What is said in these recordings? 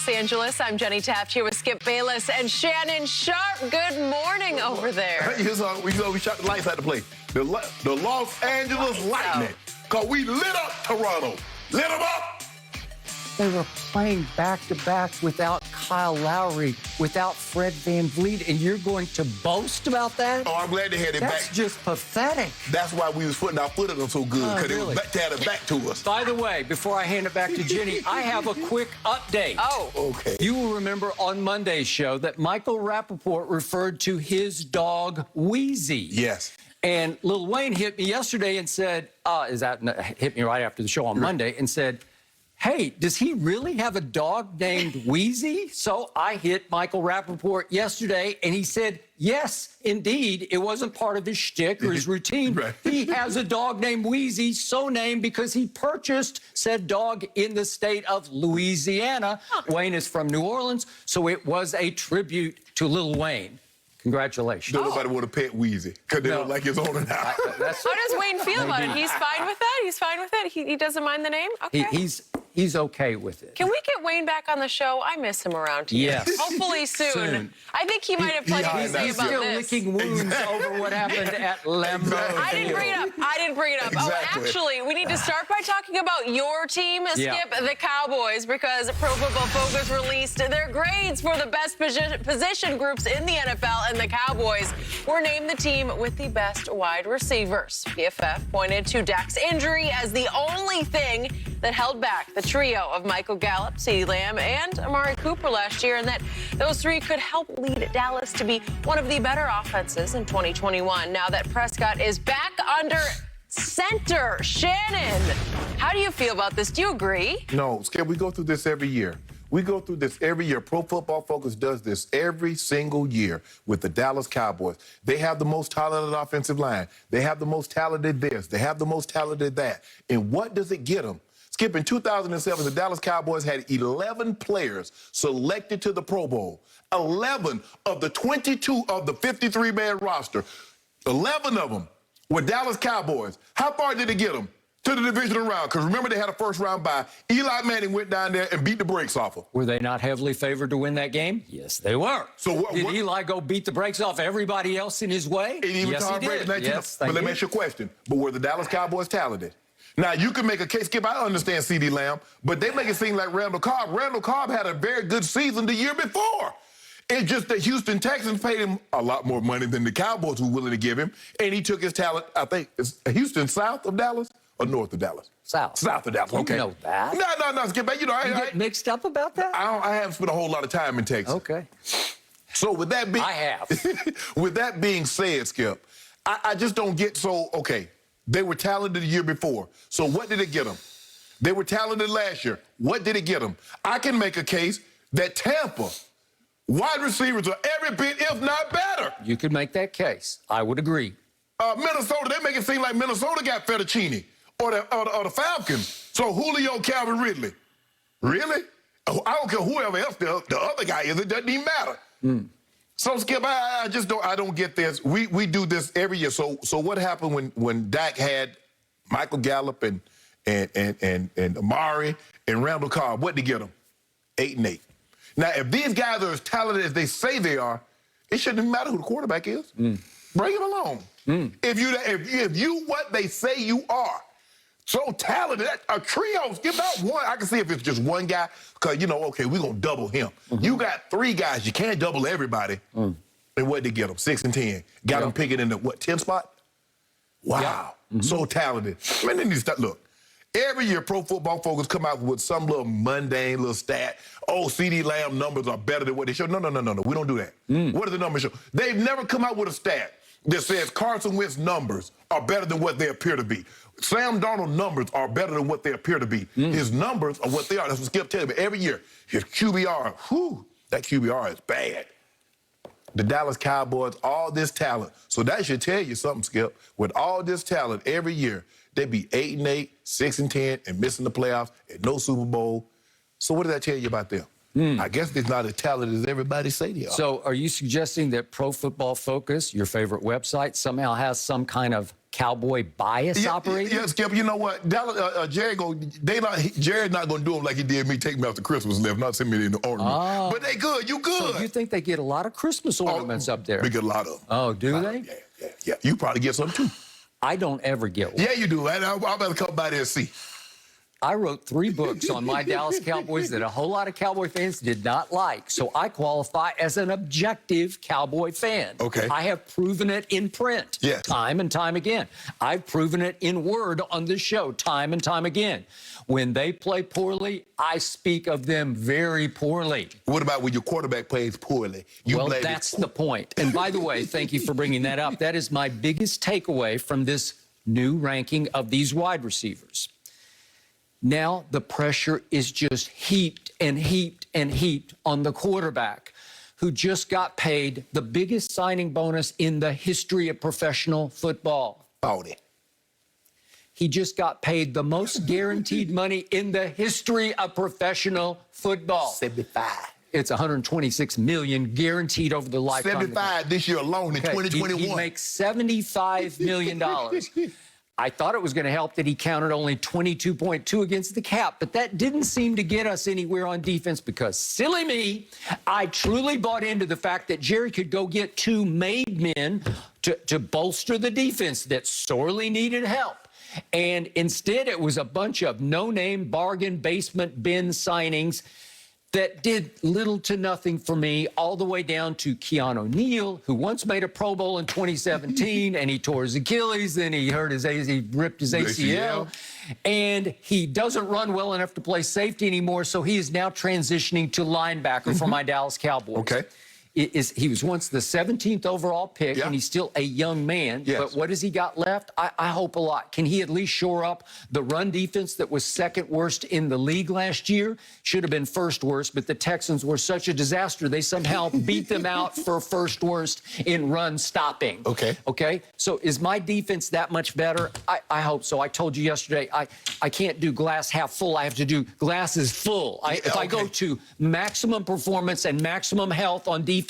Los Angeles. I'm Jenny Taft here with Skip Bayless and Shannon Sharp. Good morning over there. We shot the lights out to play. The Los Angeles Lightning. Because we lit up Toronto. Lit them up. They were playing back-to-back without Kyle Lowry, without Fred VanVleet, and you're going to boast about that? Oh, I'm glad they had it back. That's just pathetic. That's why we was putting our foot in them so good, because really? they had it back to us. By the way, before I hand it back to Jenny, I have a quick update. Oh. Okay. You will remember on Monday's show that Michael Rappaport referred to his dog Wheezy. Yes. And Lil Wayne hit me yesterday and said, hit me right after the show on Monday and said, hey, does he really have a dog named Wheezy? So I hit Michael Rappaport yesterday, and he said, yes, indeed. It wasn't part of his shtick or his routine. Right. He has a dog named Wheezy, so named because he purchased said dog in the state of Louisiana. Wayne is from New Orleans, so it was a tribute to Lil Wayne. Congratulations. Don't nobody want to pet Wheezy, because they don't like his owner now. How does Wayne feel about it? He's fine with that? He's fine with it? He doesn't mind the name? Okay. He's okay with it. Can we get Wayne back on the show? I miss him around here. Yes. Hopefully soon. I think he might have plenty to say He's about still this. licking wounds over what happened at Lambeau. Exactly. I didn't bring it up. Exactly. Oh, actually, we need to start by talking about your team, Skip, the Cowboys, because Pro Football Focus released their grades for the best position groups in the NFL, and the Cowboys were named the team with the best wide receivers. PFF pointed to Dak's injury as the only thing that held back the trio of Michael Gallup, CeeDee Lamb, and Amari Cooper last year, and that those three could help lead Dallas to be one of the better offenses in 2021. Now that Prescott is back under center, Shannon, how do you feel about this? Do you agree? No, Skip, we go through this every year. We go through this every year. Pro Football Focus does this every single year with the Dallas Cowboys. They have the most talented offensive line. They have the most talented this. They have the most talented that. And what does it get them? Skip, in 2007, the Dallas Cowboys had 11 players selected to the Pro Bowl. 11 of the 22 of the 53-man roster. 11 of them were Dallas Cowboys. How far did it get them? To the divisional round, because remember they had a first-round bye. Eli Manning went down there and beat the brakes off them. Were they not heavily favored to win that game? Yes, they were. So did Eli go beat the brakes off everybody else in his way? And even yes, Tom he Brady. did. Yes, but let me ask you a question. But were the Dallas Cowboys talented? Now, you can make a case, Skip, I understand CeeDee Lamb, but they make it seem like Randall Cobb. Randall Cobb had a very good season the year before. It's just that Houston Texans paid him a lot more money than the Cowboys were willing to give him, and he took his talent, I think, is Houston south of Dallas or north of Dallas? South. South of Dallas, okay. You know that. No, Skip, you know, You get mixed up about that? I haven't spent a whole lot of time in Texas. Okay. So with that being... I have. With that being said, Skip, I just don't get okay, they were talented the year before. So what did it get them? They were talented last year. What did it get them? I can make a case that Tampa wide receivers are every bit, if not better. You could make that case. I would agree. Minnesota, they make it seem like Minnesota got fettuccine or the Falcons. So Julio, Calvin Ridley. Really? I don't care whoever else the other guy is. It doesn't even matter. So, Skip, I just don't get this. We do this every year. So what happened when Dak had Michael Gallup and Amari and Randall Cobb? What did he get them? 8-8. Now, if these guys are as talented as they say they are, it shouldn't even matter who the quarterback is. Bring him along. If you what they say you are, so talented, a trio, Skip, not one. I can see if it's just one guy, because, okay, we're going to double him. You got three guys. You can't double everybody. And what did they get them? 6 and 10. Got them picking in the, 10th spot? Wow. So talented. Man, they need to start, look. Every year, Pro Football Focus come out with some little mundane little stat. Oh, CeeDee Lamb numbers are better than what they show. No. We don't do that. What do the numbers show? They've never come out with a stat that says Carson Wentz numbers are better than what they appear to be. Sam Darnold numbers are better than what they appear to be. His numbers are what they are. That's what Skip tells me every year. His QBR, that QBR is bad. The Dallas Cowboys, all this talent. So that should tell you something, Skip. With all this talent every year, they be 8-8, 6 and 10, and missing the playoffs and no Super Bowl. So what does that tell you about them? I guess they're not as talented as everybody say they are. So are you suggesting that Pro Football Focus, your favorite website, somehow has some kind of cowboy bias operating? Yeah, Skip, you know what? Jared's not going to do them like he did me, take me out to Christmas left, not send me in the ornament. But they good, you good. So you think they get a lot of Christmas ornaments up there? We get a lot of them. Oh, do they? Yeah. You probably get some too. I don't ever get one. Yeah, you do. I better come by there and see. I wrote 3 books on my Dallas Cowboys that a whole lot of Cowboy fans did not like. So I qualify as an objective Cowboy fan. Okay. I have proven it in print time and time again. I've proven it in word on this show time and time again. When they play poorly, I speak of them very poorly. What about when your quarterback plays poorly? Well, that's the point. And by the way, thank you for bringing that up. That is my biggest takeaway from this new ranking of these wide receivers. Now the pressure is just heaped and heaped and heaped on the quarterback who just got paid the biggest signing bonus in the history of professional football. He just got paid the most guaranteed money in the history of professional football. 75. It's $126 million guaranteed over the lifetime. 75 this year alone in 2021. He makes $75 million. I thought it was going to help that he counted only 22.2 against the cap, but that didn't seem to get us anywhere on defense because, silly me, I truly bought into the fact that Jerry could go get 2 made men to bolster the defense that sorely needed help. And instead, it was a bunch of no-name bargain basement bin signings that did little to nothing for me, all the way down to Keanu Neal, who once made a Pro Bowl in 2017, and he tore his Achilles, then he ripped his ACL, and he doesn't run well enough to play safety anymore, so he is now transitioning to linebacker for my Dallas Cowboys. Okay. He was once the 17th overall pick, and he's still a young man. Yes. But what has he got left? I hope a lot. Can he at least shore up the run defense that was 2nd worst in the league last year? Should have been 1st worst, but the Texans were such a disaster, they somehow beat them out for 1st worst in run stopping. Okay? So is my defense that much better? I hope so. I told you yesterday, I can't do glass half full. I have to do glasses full. If I go to maximum performance and maximum health on defense,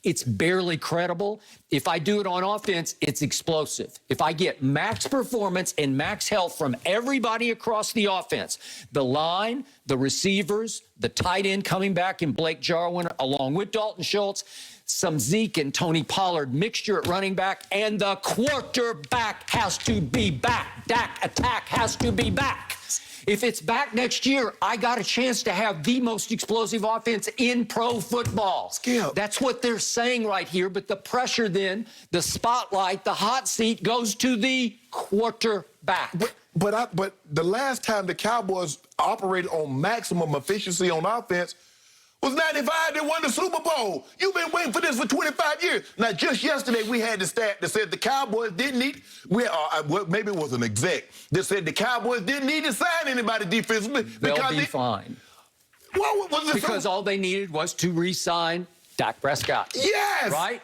it's barely credible. If I do it on offense, it's explosive. If I get max performance and max health from everybody across the offense, the line, the receivers, the tight end coming back in Blake Jarwin, along with Dalton Schultz, some Zeke and Tony Pollard mixture at running back, and the quarterback has to be back. Dak attack has to be back. If it's back next year, I got a chance to have the most explosive offense in pro football. Skip. That's what they're saying right here. But the pressure then, the spotlight, the hot seat goes to the quarterback. But the last time the Cowboys operated on maximum efficiency on offense was 95. They won the Super Bowl. You've been waiting for this for 25 years. Now, just yesterday, we had the stat that said the Cowboys didn't need, maybe it was an exec, that said the Cowboys didn't need to sign anybody defensively. They'll be fine. What was it? Because all they needed was to re-sign Dak Prescott. Yes! Right?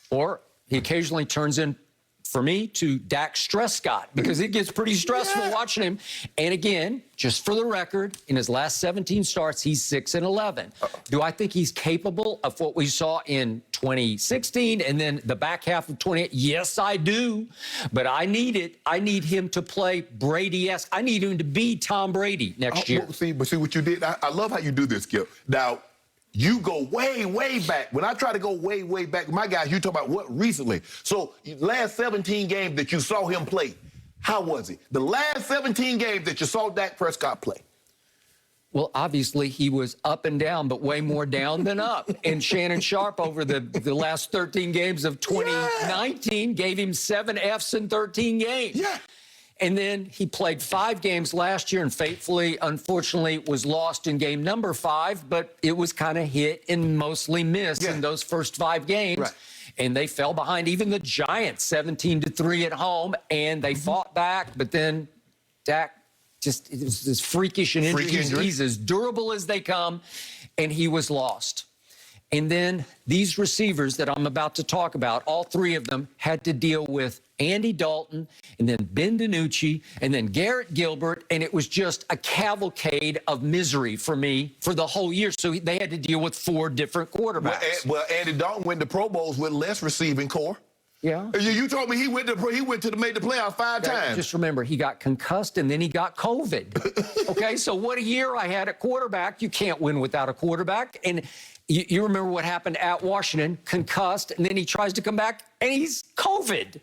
Or he occasionally turns in, for me, to Dak Prescott, because it gets pretty stressful watching him. And again, just for the record, in his last 17 starts, he's 6-11. Do I think he's capable of what we saw in 2016 and then the back half of 20? Yes, I do. But I need it. I need him to play Brady-esque. I need him to be Tom Brady next year. See what you did? I love how you do this, Skip. Now, you go way, way back. When I try to go way, way back, my guys, you talk about what recently. So last 17 games that you saw him play, how was it? The last 17 games that you saw Dak Prescott play. Well, obviously, he was up and down, but way more down than up. And Shannon Sharp, over the last 13 games of 2019, gave him 7 Fs in 13 games. Yeah. And then he played 5 games last year and faithfully, unfortunately, was lost in game number 5, but it was kind of hit and mostly missed in those first 5 games. Right. And they fell behind even the Giants 17-3 at home, and they fought back, but then Dak just, it was this freakish injury. He's as durable as they come, and he was lost. And then these receivers that I'm about to talk about, all three of them had to deal with Andy Dalton and then Ben DiNucci and then Garrett Gilbert. And it was just a cavalcade of misery for me for the whole year. So they had to deal with 4 different quarterbacks. Well, Andy Dalton went to Pro Bowls with less receiving core. Yeah. You told me he made the playoffs 5 times. Just remember, he got concussed and then he got COVID. Okay, so what a year I had at quarterback. You can't win without a quarterback. And you remember what happened at Washington, concussed, and then he tries to come back and he's COVID.